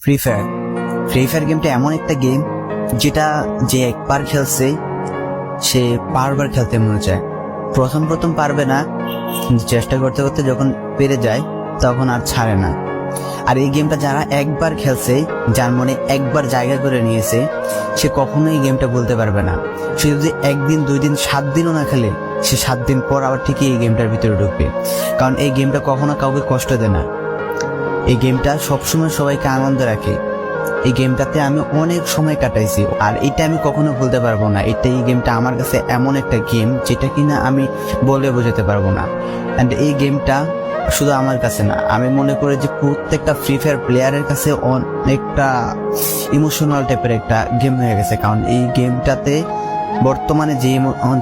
Free fire গেমটা এমন একটা গেম যেটা যে একবার খেলছে সে বারবার খেলতে মনে চায়। প্রথম পারবে না, চেষ্টা করতে করতে যখন পেরে যায় তখন আর ছাড়ে না। আর এই গেমটা যারা একবার খেলছে, যার মনে একবার জায়গা করে নিয়েছে, সে কখনোই গেমটা বলতে পারবে না। সে যদি একদিন 2 দিন 7 দিনও না খেলে, সে 7 দিন পর আবার ঠিকই এই গেমটার ভিতরে ঢুকবে। কারণ এই গেমটা কখনো কাউকে কষ্ট দেয় না। এই গেমটা সবসময় সবাইকে আনন্দ রাখে। এই গেমটাতে আমি অনেক সময় কাটাইছি, আর এটা আমি কখনো ভুলতে পারবো না। এই গেমটা আমার কাছে এমন একটা গেম যেটা কিনা আমি বলে বোঝাতে পারবো না। অ্যান্ড এই গেমটা শুধু আমার কাছে না, আমি মনে করি যে প্রত্যেকটা ফ্রি ফায়ার প্লেয়ারের কাছে অনেকটা ইমোশনাল টাইপের একটা গেম হয়ে গেছে। কারণ এই গেমটাতে বর্তমানে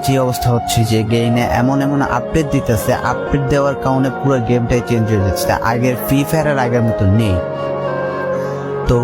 যে অবস্থা হচ্ছে, যে গেমে এমন আপডেট দিতেছে, আপডেট দেওয়ার কারণে পুরো গেমটাই চেঞ্জ হয়ে যাচ্ছে। আগের ফ্রি ফায়ার আর আগের মতো নেই। তো